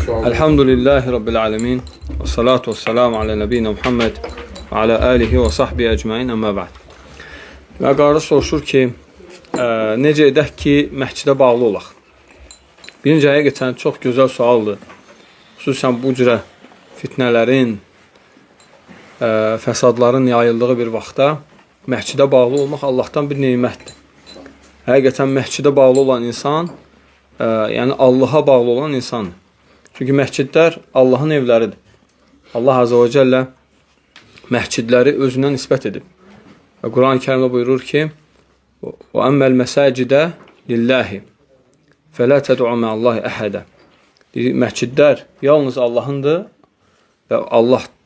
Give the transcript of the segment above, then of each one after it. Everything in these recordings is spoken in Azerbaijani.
Elhamdülillahi Rabbil alemin. Və salatu və selamu alə nəbiyyina Muhammed və alə alihi və sahbihi əcməin, əmmə bə'd. Və qardaş soruşur ki, necə edək ki, məscidə bağlı olaq? Birinci, həqiqətən çox gözəl sualdır. Xüsusən bu cürə fitnələrin, fəsadların yayıldığı bir vaxtda məscidə bağlı olmaq Allahdan bir neymətdir. Həqiqətən məscidə bağlı olan insan, yəni Allaha bağlı olan insandır. Çünki məscidlər Allahın evləridir. Allah Azə və Cəllə məscidləri özünə nisbət edib. Və Quran-ı Kərimdə buyurur ki, وَأَمَّا الْمَسَاجِدَ لِلَّهِ فَلَا تَدْعُ مَعَ اللّٰهِ أَحَدًا. Məscidlər yalnız Allahındır və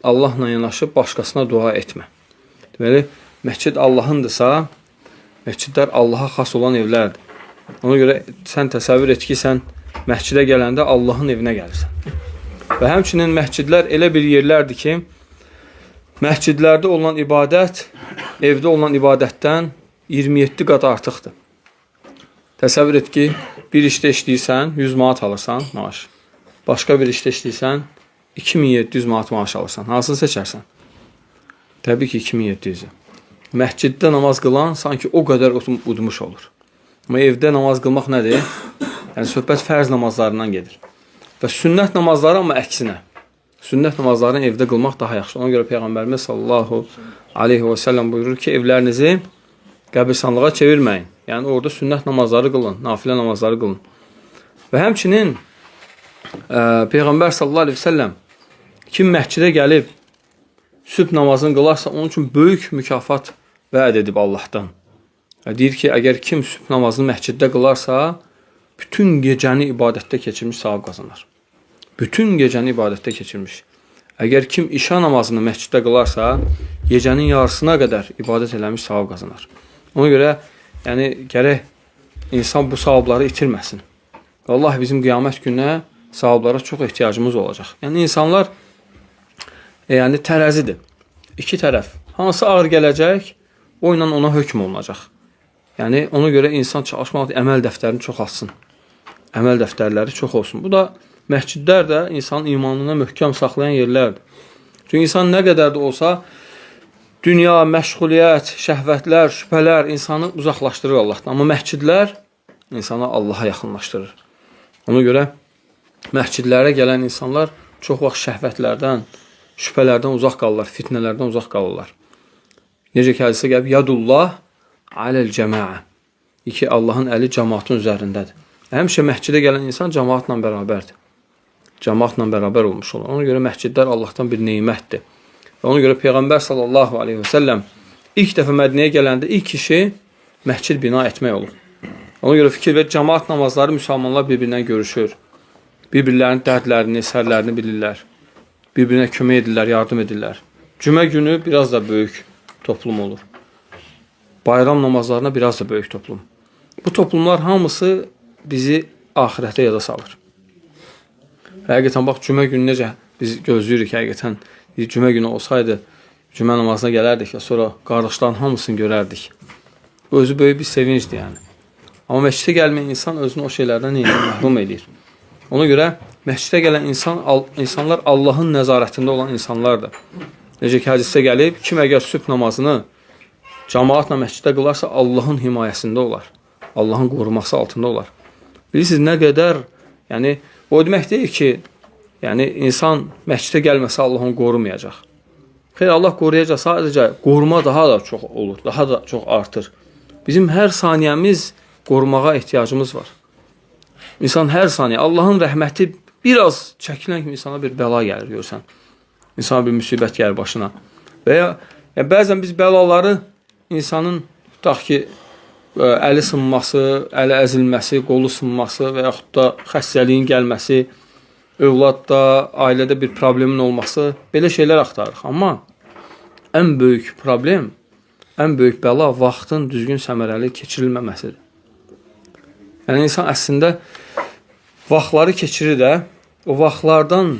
Allahla yanaşıb başqasına dua etmə. Deməli, məscid Allahındırsa, məscidlər Allaha xas olan evlərdir. Ona görə sən təsəvvür et ki, sən məscidə gələndə Allahın evinə gəlirsən. Və həmçinin məscidlər elə bir yerlərdir ki, məscidlərdə olan ibadət, evdə olan ibadətdən 27 qat artıqdır. Təsəvvür et ki, bir işdə işləyirsən, 100 manat alırsan maaş. Başqa bir işdə işləyirsən, 2700 manat maaş alırsan. Hansını seçərsən? Təbii ki, 2700-ü. Məsciddə namaz qılan sanki o qədər udmuş olur. Amma evdə namaz qılmaq nədir? Yəni, söhbət fərz namazlarından gedir. Və sünnət namazları amma əksinə. Sünnət namazlarını evdə qılmaq daha yaxşı. Ona görə Peyğəmbərimiz sallallahu aleyhi və səlləm buyurur ki, evlərinizi qəbirstanlığa çevirməyin. Yəni, orada sünnət namazları qılın, nafilə namazları qılın. Və həmçinin Peyğəmbər sallallahu aleyhi və səlləm kim məscidə gəlib sübh namazını qılarsa, onun üçün böyük mükafat vəd edib Allahdan. Deyir ki, əgər kim sübh namazını məsciddə qılarsa, bütün gecəni ibadətdə keçirmiş savab qazanar. Bütün gecəni ibadətdə keçirmiş. Əgər kim işa namazını məsciddə qılarsa, gecənin yarısına qədər ibadət eləmiş savab qazanar. Ona görə, yəni, gərək insan bu savabları itirməsin. Vallahi bizim qiyamət günə savablara çox ehtiyacımız olacaq. Yəni, insanlar tərəzidir. İki tərəf. Hansı ağır gələcək, o ilə ona hökm olunacaq. Yəni, ona görə insan çalışmalı, əməl dəftərini çox alsın. Əməl dəftərləri çox olsun. Bu da məscidlər də insanın imanına möhkəm saxlayan yerlərdir. Çünki insan nə qədər də olsa, dünya, məşğuliyyət, şəhvətlər, şübhələr insanı uzaqlaşdırır Allahdan. Amma məscidlər insanı Allaha yaxınlaşdırır. Ona görə məscidlərə gələn insanlar çox vaxt şəhvətlərdən, şübhələrdən uzaq qalırlar, fitnələrdən uzaq qalırlar. Necə ki, hədisə gəlib, yadullah aləl cəmaə. İki, Allahın əli cəmaatın üzərindədir. Həmişə məscidə gələn insan cəmaatla bərabərdir. Cəmaatla bərabər olmuş olur. Ona görə məscidlər Allahdan bir neymətdir. Və ona görə Peyğəmbər sallallahu aleyhi və səlləm ilk dəfə Mədinəyə gələndə ilk işi məscid bina etmək olur. Ona görə fikir ver, cəmaat namazları müsəlmanlar bir-birindən görüşür. Bir-birlərinin dərdlərini, sərlərini bilirlər. Bir-birinə kömək edirlər, yardım edirlər. Cümə günü biraz da böyük toplum olur. Bayram namazlarına biraz da böyük toplum. Bu toplumlar hamısı bizi ahirətə yada salır. Həqiqətən, bax, cümə günü necə biz gözləyirik, həqiqətən, cümə günü olsaydı, cümə namazına gələrdik və sonra qardaşların hamısını görərdik. Bu özü böyük bir sevincdir, yəni. Amma məscidə gəlməyən insan özünü o şeylərdən məhrum edir. Ona görə məscidə gələn insanlar Allahın nəzarətində olan insanlardır. Necə ki, hədisdə gəlib, kim əgər sübh namazını cəmaatla məscidə qılarsa, Allahın himayəsində olar. Allahın qoruması altında olar. Bilirsiniz, nə qədər, yəni, o demək deyil ki, yəni, insan məscidə gəlməsə Allah onu qorumayacaq. Xeyr, Allah qoruyacaq, sadəcə qoruma daha da çox olur, daha da çox artır. Bizim hər saniyəmiz qorumağa ehtiyacımız var. İnsan hər saniyə, Allahın rəhməti biraz çəkilən kimi insana bir bəla gəlir, görsən. İnsana bir müsibət gəlir başına. Və ya bəzən biz bəlaları insanın, tutaq ki, əli sınması, əli əzilməsi, qolu sınması və yaxud da xəstəliyin gəlməsi, övladda, ailədə bir problemin olması, belə şeylər axtarırıq. Amma ən böyük problem, ən böyük bəla vaxtın düzgün səmərəli keçirilməməsidir. Yəni, insan əslində vaxtları keçirir də, o vaxtlardan,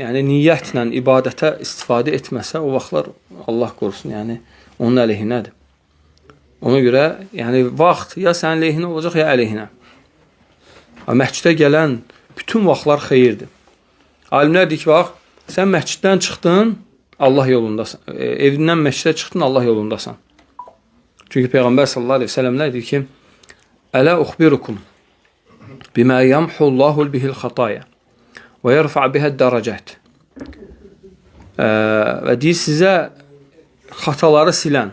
yəni niyyətlə ibadətə istifadə etməsə, o vaxtlar Allah qorusun, yəni onun əleyhinədir. Ona görə, yəni, vaxt ya sənin əleyhinə olacaq, ya əleyhinə. Məscidə gələn bütün vaxtlar xeyirdir. Alimlər deyir ki, bax, sən məsciddən çıxdın, Allah yolundasan. Evindən məscidə çıxdın, Allah yolundasan. Çünki Peyğəmbər sallallahu aleyhi ve sellemlər deyir ki, Ələ uxbirukum bimə yamhullahu bihil xataya və yərfa bihəd dərəcət. Və deyir, sizə xataları silən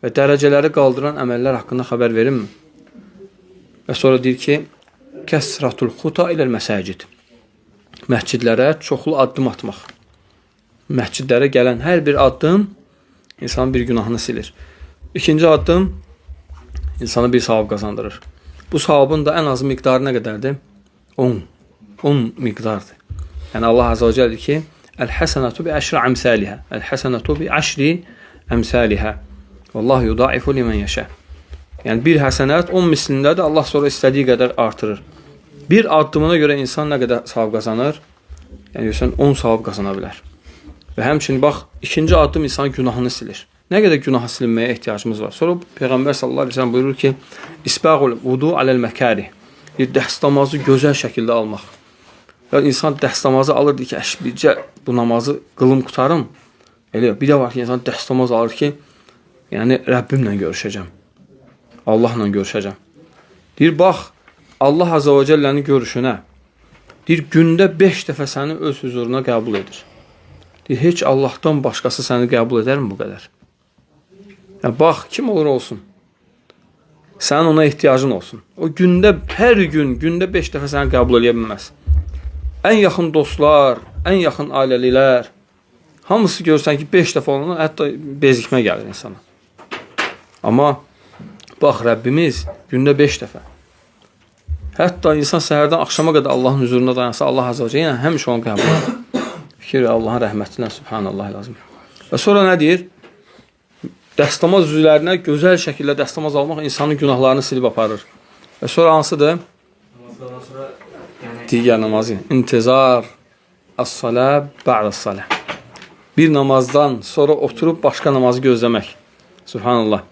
və dərəcələri qaldıran əməllər haqqında xəbər verim mi? Və sonra deyir ki, kəsratul xuta iləl məsəcid. Məscidlərə çoxlu addım atmaq. Məscidlərə gələn hər bir addım insanın bir günahını silir. İkinci addım insana bir savab qazandırır. Bu savabın da ən azı miqdarı nə qədərdir? 10 miqdardır. Yəni Allah Azze ve Celle deyir ki, Əl-həsənətu bi əşri əmsəlihə. Əl-həsənətu bi əşri əmsəlihə. Vallahu yudaifu limən yəşə. Yəni bir həsənət 10 mislindədir, Allah sonra istədiyi qədər artırır. Bir addımına görə insan nə qədər savab qazanır? Yəni 10 savab qazana bilər. Və həmçinin bax, ikinci addım insanın günahını silir. Nə qədər günaha silinməyə ehtiyacımız var. Sonra Peyğəmbər sallallahu aleyhi ve sellem buyurur ki, İsbağul vudu aləl məkari. Dəstəmazı gözəl şəkildə almaq. Və insan dəstəmazı alır, deyir ki, bircə bu namazı qılım qutarım. Elə bir də var ki, insan dəstəmaz alır ki, yəni Rəbbimlə görüşəcəm. Allahla görüşəcəm. Deyir, bax, Allah Azze ve Celle'nin görüşünə, deyir, gündə 5 dəfə səni öz huzuruna qəbul edir. Deyir, heç Allahdan başqası səni qəbul edərmi bu qədər? Yəni, bax, kim olur olsun, sənin ona ehtiyacın olsun. O gündə, hər gün, gündə 5 dəfə səni qəbul edə bilməz. Ən yaxın dostlar, ən yaxın ailəlilər, hamısı görsən ki, 5 dəfə olana, hətta bezikmə gəlir insana. Amma, bax, Rəbbimiz gündə 5 dəfə. Hətta insan səhərdən axşama qədər Allahın huzurunda dayansa, Allah Azze ve Celle həmişə onu qəbul edir. Fikir Allahın rəhmətindən, subhanallah lazım. Və sonra nə deyir? Dəstəmaz üzvlərinə gözəl şəkildə dəstəmaz almaq insanın günahlarını silib aparır. Və sonra hansıdır? Namazdan sonra Digər namazı. İntizar as-salə ba'das-salə. Bir namazdan sonra oturub başqa namazı gözləmək. Subhanallah.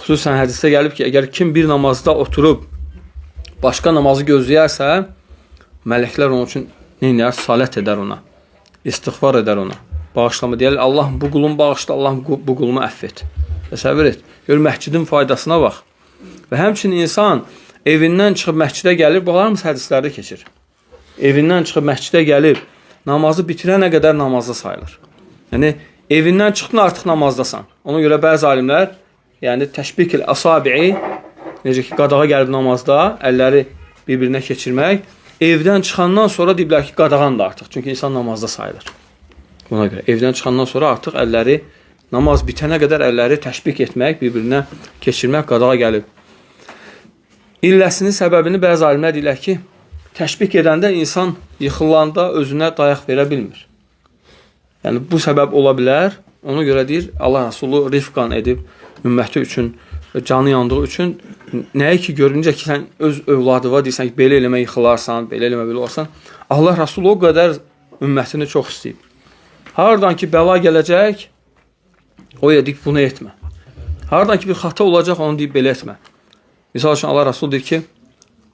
Xüsusən hədisdə gəlib ki, əgər kim bir namazda oturub başqa namazı gözləyərsə, mələklər onun üçün neynər? Salət edər ona. İstiğfar edər ona. Bağışlama deyər, Allah bu qulun bağışla, Allah bu qulumu əff et. Təsəvvür et. Gör, məscidin faydasına bax. Və həmçinin insan evindən çıxıb məscidə gəlir, baxarmız hədislərdə keçir. Evindən çıxıb məscidə gəlir, namazı bitirənə qədər namazda sayılır. Yəni, evindən çıxdın, artıq namazdasan. Ona görə bəzi alimlər, yəni təşbikil əsabi'i, necə ki, qadağa gəlib namazda, əlləri bir-birinə keçirmək, evdən çıxandan sonra deyiblər ki, qadağan da artıq. Çünki insan namazda sayılır. Buna görə, evdən çıxandan sonra artıq əlləri, namaz bitənə qədər əlləri təşbik etmək, bir-birinə keçirmək qadağa gəlib. İlləsinin səbəbini bəzi alimlər deyirlər ki, təşbik edəndə insan yıxılanda özünə dayaq verə bilmir. Yəni, bu səbəb ola bilər. Ona görə deyir, Allah Rasulü rifqan edib, ümməti üçün, canı yandığı üçün, nəyə ki, görüncə ki, sən öz övladıva deyirsən ki, belə eləmə yıxılarsan, belə eləmə belə olsan, Allah Rasulü o qədər ümmətini çox istəyib. Haradan ki, bəla gələcək, o dedik, bunu etmə. Haradan ki, bir xata olacaq, onu deyib, belə etmə. Misal üçün, Allah Rasul deyir ki,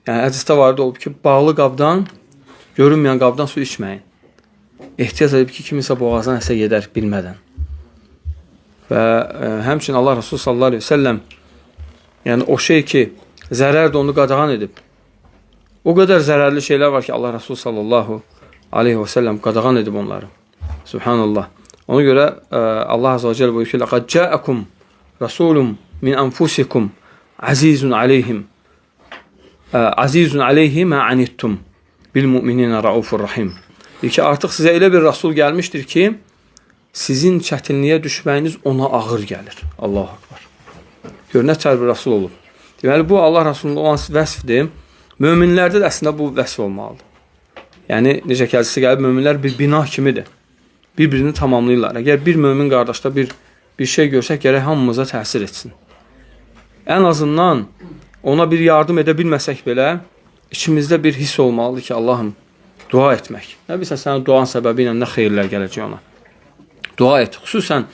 yəni hədisdə vardı olub ki, bağlı qabdan, görünməyən qabdan su içməyin. Ehtiyac edib ki, kimisə boğazdan həsə gedər bilmədən. Və həmçinin Allah Rasul sallallahu aleyhi ve sellem, yəni o şey ki, zərər də onu qadağan edib. O qədər zərərli şeylər var ki, Allah Rasul sallallahu aleyhi ve sellem qadağan edib onları. Subhanallah. Ona görə Allah Azze ve Celle buyuruyor ki, لَقَدْ جَاءَكُمْ رَسُولٌ مِنْ أَنْفُسِكُمْ عَزِيزٌ عَلَيْهِ مَا عَنِتُّمْ بِالْمُؤْمِنِينَ رَعُوفُ الرَّحِيمُ. Deyir ki, artıq sizə elə bir Rasul gəlmişdir ki, sizin çətinliyə düşməyiniz ona ağır gəlir. Allahu Akbar. Gör, nə çər bir Rasul olub. Deməli, bu Allah Rasulunun olan vəsfdir. Möminlərdə də əslində bu vəsf olmalıdır. Yəni, necə ki, hədisdə gəlib, möminlər bir bina kimidir. Bir-birini tamamlayırlar. Əgər bir mömin qardaşda bir şey görsək, gərək hamımıza təsir etsin. Ən azından ona bir yardım edə bilməsək belə, içimizdə bir hiss olmalıdır ki, Allahım, dua etmək. Nə bilsən, sənin duan səbəbi ilə nə xeyirlər gələcək ona. Dua et. Xüsusən,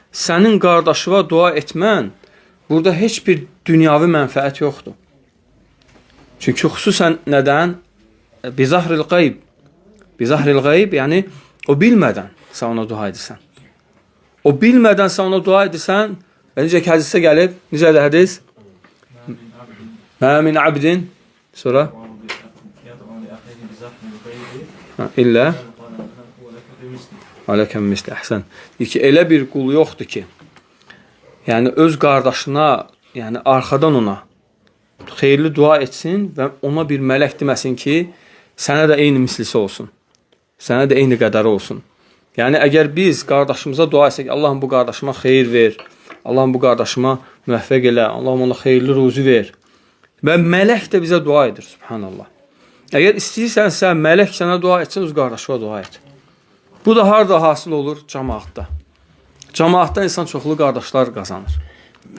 sənin qardaşıva dua etmən, burada heç bir dünyavi mənfəət yoxdur. Çünki xüsusən nədən? Bizahril qayb. Bizahril qayb, yəni o bilmədən sən ona dua edirsən. O bilmədən sən ona dua edirsən. Necə ki, hədisdə gəlib, necədir hədis? Mə min abdin, sonra illə aləkəm misli, əhsən. Deyir ki, elə bir qul yoxdur ki, yəni öz qardaşına, yəni arxadan ona xeyirli dua etsin və ona bir mələk deməsin ki, sənə də eyni mislisi olsun. Sənə də eyni qədəri olsun. Yəni, əgər biz qardaşımıza dua etsək, Allahım bu qardaşıma xeyir ver, Allahım bu qardaşıma müvəffəq elə, Allahım ona xeyirli ruzi ver. Və mələk də bizə dua edir, subhanallah. Əgər istəyirsənsə, mələk sənə dua etsin, öz qardaşına dua et. Bu da harada hasıl olur? Cəmaatda. Cəmaatda insan çoxlu qardaşlar qazanır.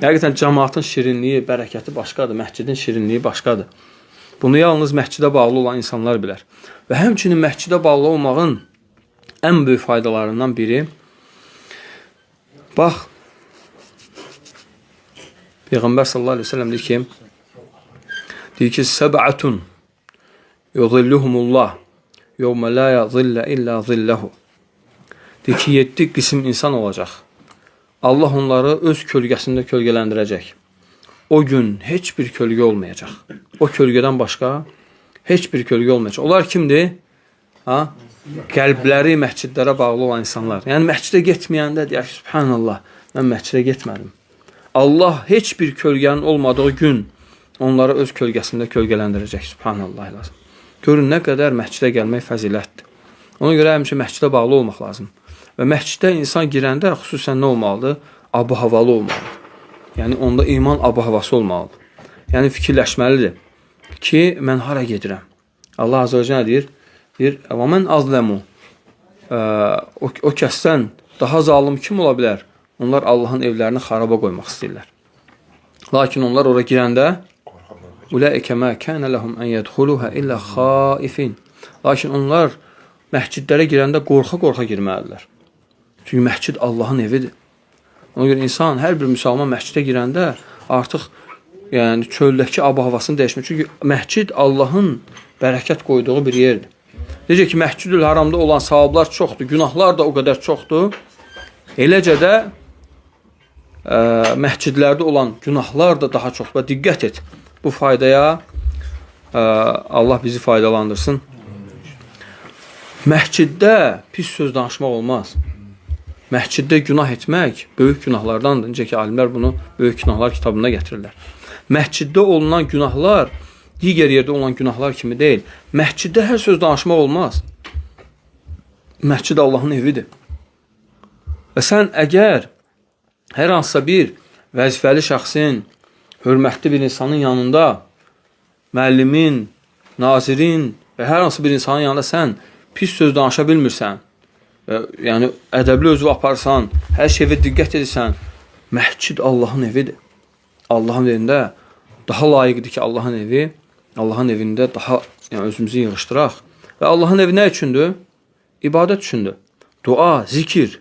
Həqiqətən cəmaatın şirinliyi, bərəkəti başqadır, məscidin şirinliyi başqadır. Bunu yalnız məscidə bağlı olan insanlar bilər. Və həmçinin məscidə bağlı olmağın ən böyük faydalarından biri, bax, Peyğəmbər sallallahu aleyhi ve sellem deyir ki, səbətun yuzilluhumullah yevmə la yazillə illə zilləhu. Deyir ki, 7 qism insan olacaq. Allah onları öz kölgəsində kölgələndirəcək. O gün heç bir kölgə olmayacaq. O kölgədən başqa heç bir kölgə olmayacaq. Onlar kimdir? Qəlbləri məscidlərə bağlı olan insanlar. Yəni, məscidə getməyəndə deyək ki, subhanallah, mən məscidə getmədim. Allah heç bir kölgənin olmadığı gün onları öz kölgəsində kölgələndirəcək. Subhanallah lazım. Görün, nə qədər məscidə gəlmək fəzilətdir. Ona görə həmişə məscidə bağlı olmaq lazım. Və məscidə insan girəndə xüsusən nə olmalıdır? Abu-havalı olmalıdır. Yəni, onda iman abu-havası olmalıdır. Yəni, fikirləşməlidir ki, mən hara gedirəm? Allah Azə və Cəllə deyir, və mən azləmu, o kəsdən daha zalım kim ola bilər? Onlar Allahın evlərini xaraba qoymaq istəyirlər. Lakin onlar ora girəndə Uləikə mə kənə ləhum ən yədxuluhə illə xaifin. Lakin onlar məscidlərə girəndə qorxa-qorxa girməlidirlər. Çünki məscid Allahın evidir. Ona görə insan, hər bir müsəlman məscidə girəndə artıq yəni, çöldəki ab-havasını dəyişmək. Çünki məscid Allahın bərəkət qoyduğu bir yerdir. Necə ki, Məscid-ül Haramda olan savablar çoxdur, günahlar da o qədər çoxdur. Eləcə də məscidlərdə olan günahlar da daha çox. Və diqqət et, bu faydaya Allah bizi faydalandırsın. Məsciddə pis söz danışmaq olmaz. Məsciddə günah etmək böyük günahlardandır. Necə ki, alimlər bunu böyük günahlar kitabında gətirirlər. Məsciddə olunan günahlar digər yerdə olan günahlar kimi deyil. Məsciddə hər söz danışmaq olmaz. Məscid Allahın evidir. Və sən əgər hər hansısa bir vəzifəli şəxsin, hörmətli bir insanın yanında, müəllimin, nazirin və hər hansı bir insanın yanında sən pis söz danışa bilmirsən, yəni ədəbli özü aparsan, hər şeyə diqqət edirsən, məscid Allahın evidir. Allahın evində daha layiqdir ki, Allahın evi, Allahın evində daha özümüzü yığışdıraq. Və Allahın evi nə üçündür? İbadət üçündür. Dua, zikir.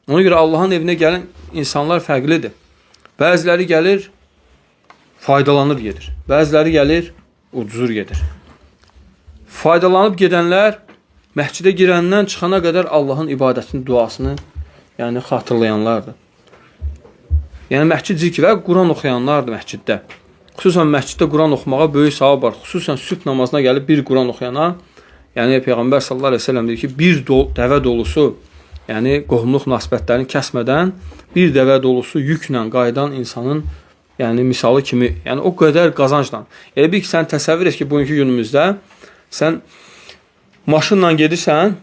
Ona görə Allahın evinə gələn insanlar fərqlidir. Bəziləri gəlir, faydalanır gedir. Bəziləri gəlir, ucuzur gedir. Faydalanıb gedənlər məscidə girəndən çıxana qədər Allahın ibadətini, duasını yəni xatırlayanlardır. Yəni məscid zikri və Quran oxuyanlardır məsciddə. Xüsusən məsciddə Quran oxumağa böyük savab var. Xüsusən sübh namazına gəlib bir Quran oxuyana, yəni Peyğəmbər sallallahu əleyhi və səlləm deyir ki, bir dəvə dolusu, yəni qohumluq münasibətlərini kəsmədən bir dəvə dolusu yüklə qayıdan insanın yəni misalı kimi, yəni o qədər qazancla. Elə bir ki, sən təsəvvür et ki, bugünkü günümüzdə sən maşınla gedirsən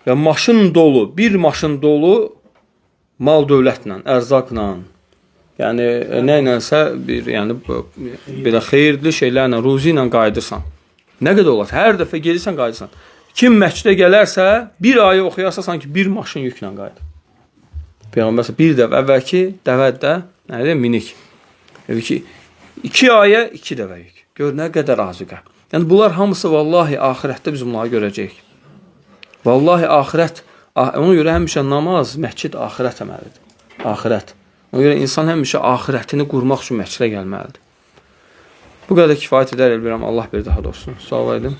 və maşın dolu, bir maşın dolu mal dövlətlə, ərzaqla, yəni nə ilənsə bir, yəni belə xeyirli şeylərlə, ruzi ilə qayıdırsan. Nə qədər olar? Hər dəfə gedirsən, qayıdırsan. Kim məscidə gələrsə, bir ayı oxuyarsa sanki bir maşın yüklə qayıdır. Peyğəmbər bir dəvə, əvvəlki dəvədə nədir? Minik. Elə ki, 2 aya 2 dəvə yük. Gör, nə qədər azuqə. Yəni, bunlar hamısı vallahi axirətdə biz bunları görəcəyik. Vallahi axirət, ona görə həmişə namaz, məscid axirət əməlidir. Axirət. Ona görə insan həmişə axirətini qurmaq üçün məscidə gəlməlidir. Bu qədər kifayət edər bilirəm. Allah bir daha doğrusu. Sağ olaydım.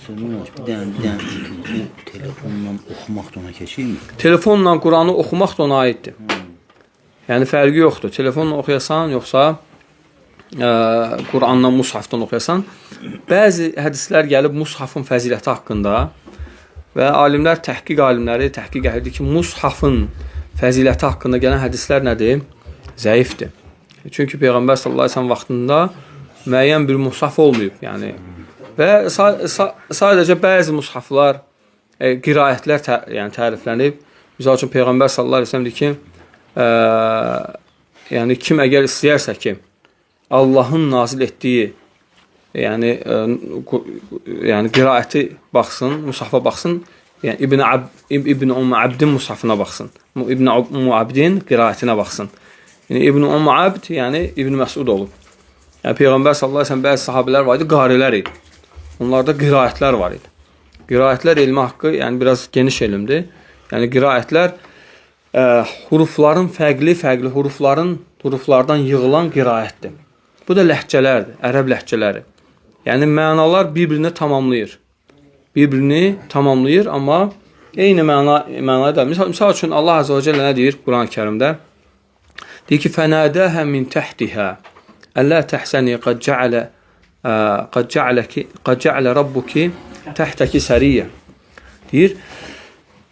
Bir dənə bu telefonla oxumaq da ona keçirmi? Telefonla Quranı oxumaq da ona aiddir. Yəni fərqi yoxdur. Telefonla oxuyasan, yoxsa Quranla, mushafdan oxuyasan. Bəzi hədislər gəlib mushafın fəziləti haqqında və alimlər, təhqiq alimləri təhqiq edir ki, mushafın fəziləti haqqında gələn hədislər nədir? Zəifdir. Çünki Peyğəmbər sallallahu əleyhi və səlləm vaxtında müəyyən bir mushaf olmayıb, yəni və sadəcə bəzi mushaflar, qiraətlər yəni təriflənib. Misal üçün Peyğəmbər sallallahu əleyhi və səlləm deyir ki, yəni kim əgər istəyərsə ki, Allahın nazil etdiyi, yəni qiraəti baxsın, mushafa baxsın, yəni İbn Abdin mushafına baxsın. İbn Abdin qiraətinə baxsın. Yəni İbn Abd, yəni İbn Məsud olub. Yəni Peyğəmbər sallallahu əleyhi və səlləm bəzi sahabelər var idi, qarilər idi. Onlarda qiraətlər var idi. Qiraətlər elmi haqqı, yəni biraz geniş elmdir. Yəni qiraətlər hurufların fərqli huruflardan yığılan qiraətdir. Bu da ləhcələrdir, ərəb ləhcələri. Yəni mənalar bir-birini tamamlayır. Bir-birini tamamlayır, amma eyni mənaya da. Misal üçün Allah Azze və Cəllə nə deyir Quran-ı Kərimdə? Deyir ki, fənədəhə min təhtihə Əllə təhsəni qad cə'lə rabbuki təhtəki səriyyə. Deyir,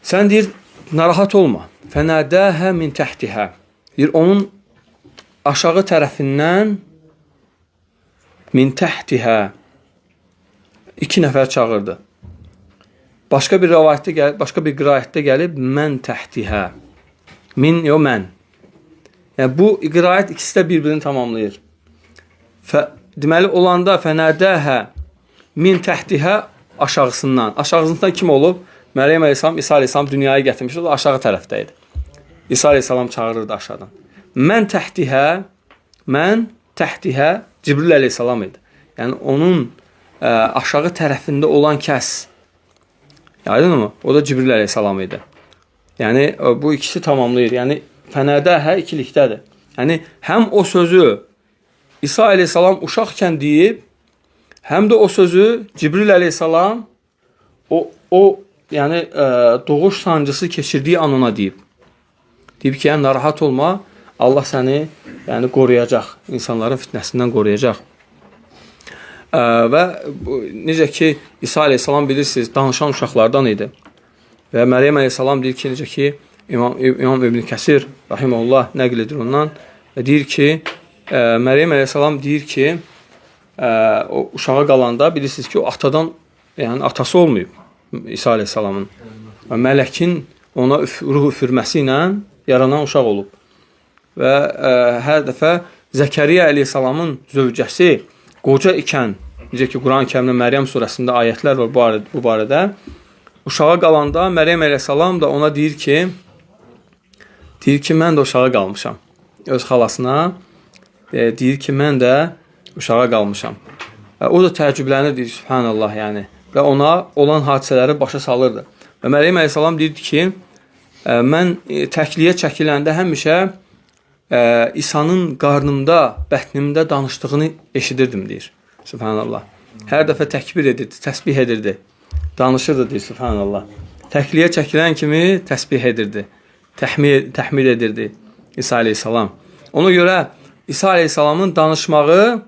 sən deyir, narahat olma. Fənədəhə min təhtihə. Deyir, onun aşağı tərəfindən min təhtihə 2 nəfər çağırdı. Başqa bir qiraətdə gəlib mən təhtihə. Min, yox mən. Yəni, bu qiraət ikisi də bir-birini tamamlayır. Deməli, olanda fənədəhə min təhtihə aşağısından. Aşağısından kim olub? Məryəm əleyhissalam, İsa əleyhissalam dünyaya gətirmişdi, o aşağı tərəfdə idi. İsa əleyhissalam çağırırdı aşağıdan. Mən təhtihə Cibril əleyhissalam idi. Yəni, onun aşağı tərəfində olan kəs. Aydın mı? O da Cibril əleyhissalam idi. Yəni, bu ikisi tamamlayır. Yəni, fənədəhə ikilikdədir. Yəni, həm o sözü İsa əleyhissalam uşaqkən deyib, həm də o sözü Cibril əleyhissalam yəni doğuş sancısı keçirdiyi an ona deyib. Deyib ki, yəni narahat olma, Allah səni yəni qoruyacaq, insanların fitnəsindən qoruyacaq. Və necə ki, İsa əleyhissalam bilirsiniz, danışan uşaqlardan idi. Və Məryəm əleyhissalam deyir ki, necə ki, İmam İbn Kəsir rahimehullah nəql edir ondan və deyir ki, Məryəm əleyhissalam deyir ki, o uşağa qalanda bilirsiniz ki, o atadan, yəni atası olmayıb İsa əleyhissalamın. Mələkin ona ruh üfürməsi ilə yaranan uşaq olub. Və hər dəfə Zəkəriyyə əleyhissalamın zövcəsi qoca ikən, necə ki, Quran-ı Kərimdə Məryəm surəsində ayətlər var bu barədə, uşağa qalanda Məryəm əleyhissalam da ona deyir ki, mən də uşağa qalmışam. Öz xalasına deyir ki, mən də uşağa qalmışam. O da təəccüblənir, deyir, subhanallah, yəni. Və ona olan hadisələri başa salırdı. Və Məryəm əleyhissalam deyirdi ki, mən təkliyə çəkiləndə həmişə İsa'nın qarnımda, bətnimdə danışdığını eşidirdim, deyir. Subhanallah. Hər dəfə təkbir edirdi, təsbih edirdi. Danışırdı, deyir, subhanallah. Təkliyə çəkilən kimi təsbih edirdi. Təhmid edirdi İsa əleyhissalam. Ona görə İsa əleyhissalamın danışmağı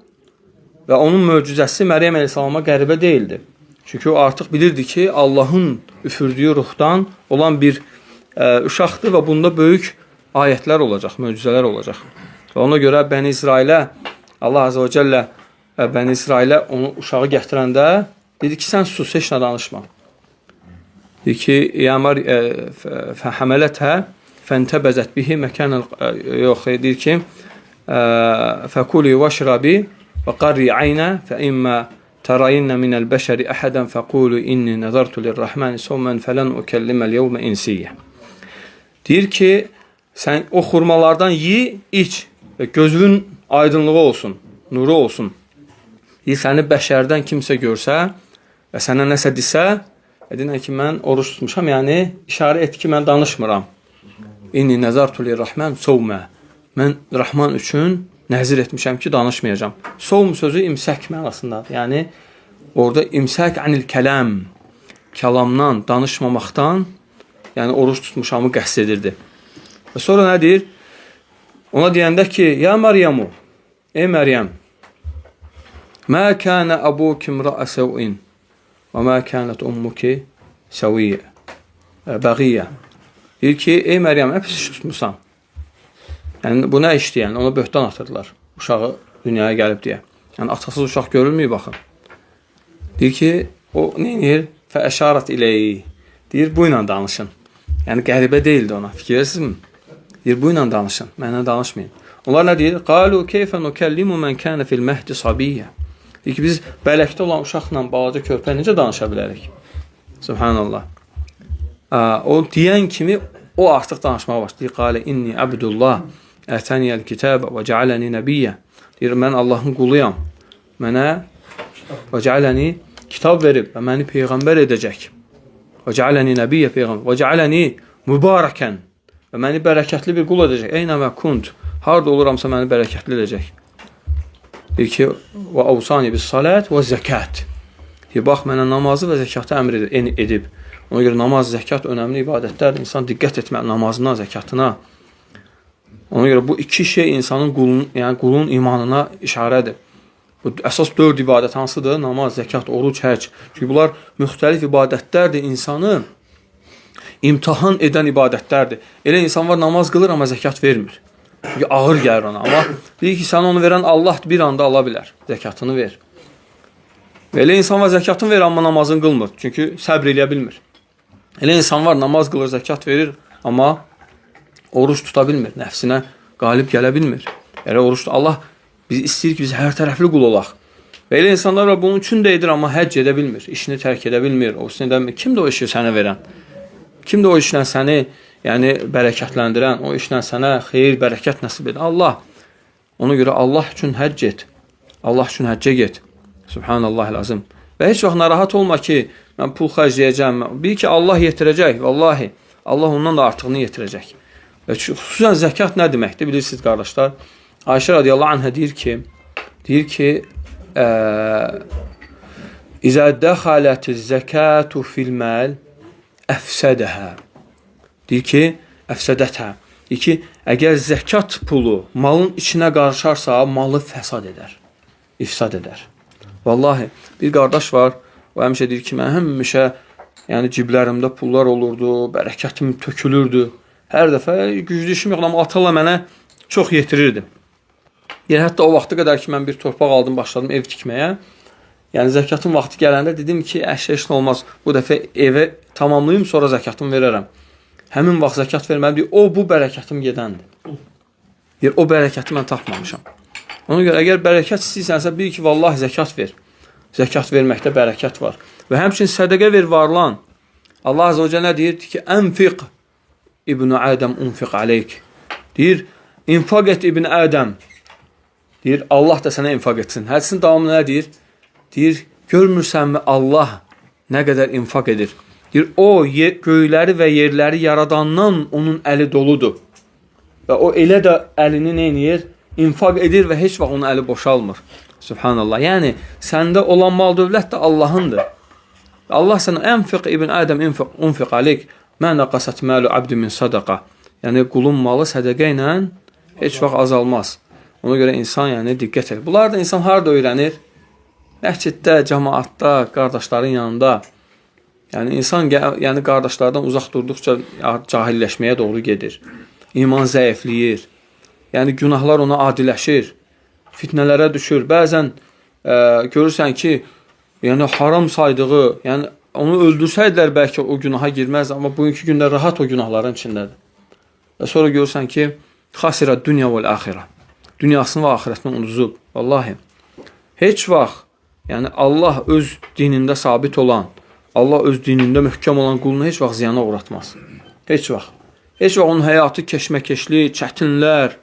və onun möcüzəsi Məryəm əleyhissalama qəribə deyildi. Çünki o artıq bilirdi ki, Allahın üfürdüyü ruhdan olan bir uşaqdır və bunda böyük ayətlər olacaq, möcüzələr olacaq. Və ona görə Bəni İsrailə, Allah Azze və Cəllə Bəni İsrailə onu uşağı gətirəndə dedi ki, sən sus, heç nə danışma. Dedi ki, Yəmər fəhəmələtə fəntəbəzət bihi məkənəl, yox, deyir ki, fəkuli vəşrabi və qarri aynə fə immə tərayinə minəl bəşəri əhədən fəqulu inni nəzartu lirrahməni somən fələn ukəlliməl yevmə insiyyə. Deyir ki, sən o xurmalardan iç və gözünün aydınlığı olsun, nuru olsun. Deyir, səni bəşərdən kimsə görsə və sənə nəsə desə, deyir ki, mən oruç tutmuşam, yəni işarə et ki, mən danışmıram. İnni nəzartu lirrahmən somə. Mən Rahman üçün nəzir etmişəm ki, danışmayacağam. Sovm sözü imsək mənasındadır. Yəni orada imsək anil kələm, kəlamdan, danışmamaqdan, yəni oruç tutmuşamı qəsd edirdi. Və sonra nə deyir? Ona deyəndə ki, ya Məryamu, ey Məryəm, mə kənə əbuki imra'a səv'in və mə kənət ummuki səviyyə, bəğiyyə. Deyir ki, ey Məryəm, hep iş tutmuşsan. Yəni, bu nə işdir? Yəni, ona böhtan atırdılar. Uşağı dünyaya gəlib deyə. Yəni, atasız uşaq görülməyib, baxın. Deyir ki, o neyir? Fəəşarat iləyi. Deyir, bu ilə danışın. Yəni, qəribə deyildi ona. Fikirlərsizmi? Deyir, bu ilə danışın. Mənə danışmayın. Onlar nə deyir? Qalu keyfə nukəllimu mən kənə fil məhdi sabiyyə. Deyir ki, biz bələkdə olan uşaqla balaca körpə necə danışa bilərik? Subhanallah. O deyən kimi o artıq danışmağa başlayır. Qalə inni abdullah ətəniyəl kitəbə və cəaləni nəbiyyə. Deyir, mən Allahın quluyam. Mənə və cəaləni kitab verib və məni peyğəmbər edəcək. Və cəaləni nəbiyyə peyğəmbər. Və cəaləni mübarəkən. Və məni bərəkətli bir qul edəcək. Eynə və kund. Harada oluramsa məni bərəkətli edəcək. Deyir ki, və avsani bis salət və zəkat. Deyir, bax, mənə namazı və zəkatı əmr edib. Ona görə namaz, zəkat önəmli ibadətlərdir. İnsan diqqət etməli namazına, zəkatına. Ona görə bu iki şey insanın qulun imanına işarədir. Bu əsas 4 ibadət hansıdır? Namaz, zəkat, oruc, həc. Çünki bunlar müxtəlif ibadətlərdir. İnsanı imtahan edən ibadətlərdir. Elə insan var, namaz qılır, amma zəkat vermir. Çünki ağır gəlir ona. Amma deyir ki, sən onu verən Allah bir anda ala bilər. Zəkatını ver. Və elə insan var, zəkatını verir, amma namazını qılmır. Çünki səbr eləyə bilmir. Elə insan var, namaz qılır, zəkat verir, amma oruç tuta bilmir, nəfsinə qalib gələ bilmir. Yəni, oruç Allah biz istəyir ki, biz hər tərəfli qul olaq. Və elə insanlar var, bunun üçün də edir, amma həcc edə bilmir, işini tərk edə bilmir, kimdir o işi sənə verən? Kimdir o işlə səni bərəkətləndirən, o işlə sənə xeyir, bərəkət nəsib edən? Allah. Ona görə Allah üçün həcc et, Allah üçün həccə get. Subhanallahil-azim. Və heç vaxt narahat olma ki, mən pul xərcləyəcəm. Bil ki, Allah yetirəcək, vallahi. Allah ondan da artığını yetirəcək. Və xüsusən zəkat nə deməkdir? Bilirsiniz, qardaşlar. Ayşə radiyallahu anhə deyir ki, İzə dəxalətiz zəkatu fil məl əfsədəhə. Deyir ki, əfsədətə. Deyir ki, əgər zəkat pulu malın içinə qarışarsa, malı fəsad edər, ifsad edər. Vallahi, bir qardaş var, o həmişə deyir ki, mən həmişə ciblərimdə pullar olurdu, bərəkətim tökülürdü. Hər dəfə güclü işim yox, amma atalla mənə çox yetirirdi. Yəni, hətta o vaxta qədər ki, mən bir torpaq aldım, başladım ev tikməyə. Yəni, zəkatın vaxtı gələndə dedim ki, əşləşin olmaz, bu dəfə evə tamamlayım, sonra zəkatımı verərəm. Həmin vaxt zəkat verməli, bu bərəkətim gedəndir. Deyir, o bərəkəti mən tapmamışam. Ona görə, əgər bərəkət istəyirsənsə, bil ki, vallahi zəkat ver. Zəkat verməkdə bərəkət var. Və həmçinin sədəqə ver, varlan. Allah Azə və Cəllə deyir ki, ənfiq İbn Ədəm unfiq aleyk. Deyir, infaq et İbn Ədəm. Deyir, Allah da sənə infaq etsin. Hədisin davamı nə deyir? Deyir, görmürsənmi Allah nə qədər infaq edir? Deyir, o göyləri və yerləri yaradandan onun əli doludur. Və o elə də əlini neyniyir? İnfaq edir və heç vaxt onun əli boşalmır. Subhanallah. Yəni, səndə olan mal dövlət də Allahındır. Allah sənə ənfiq İbn Ədəm unfiq aleyk. Mən nəqasət məlu abdi min sadaqa. Yəni, qulun malı sədəqə ilə heç vaxt azalmaz. Ona görə insan diqqət edir. Bunlar da insan harada öyrənir? Məsciddə, cəmaatda, qardaşların yanında. Yəni, insan qardaşlardan uzaq durduqca cahilləşməyə doğru gedir. İman zəifləyir. Yəni, günahlar ona adiləşir, fitnələrə düşür. Bəzən görürsən ki, haram saydığı, onu öldürsəydilər bəlkə o günaha girməz, amma bugünkü gündə rahat o günahların içindədir. Və sonra görürsən ki, xasirə dünya və əxirə. Dünyasını və axirətini unuzub. Vallahi, heç vaxt, Allah öz dinində sabit olan, Allah öz dinində möhkəm olan qulunu heç vaxt ziyana uğratmaz. Heç vaxt. Heç vaxt onun həyatı keşməkeşli, çətinlər,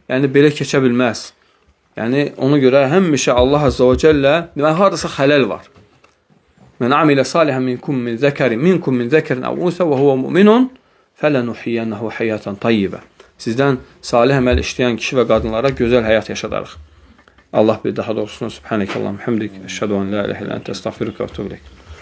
belə keçə bilməz. Ona görə həmişə Allah Azza və Cəllə haradasa xələl var. Mən amilə salihən minkum min zəkərin əv unsə və huvə müminun fələnuhiyyənəhu həyatan tayyibə. Sizdən salih əməl işləyən kişi və qadınlara gözəl həyat yaşadarıq. Allah bir daha doğrusunu subhanəkəllah, həmdik, əşhədu an la ilahe illə əntə, əstəğfiruka və etûbü ileyk.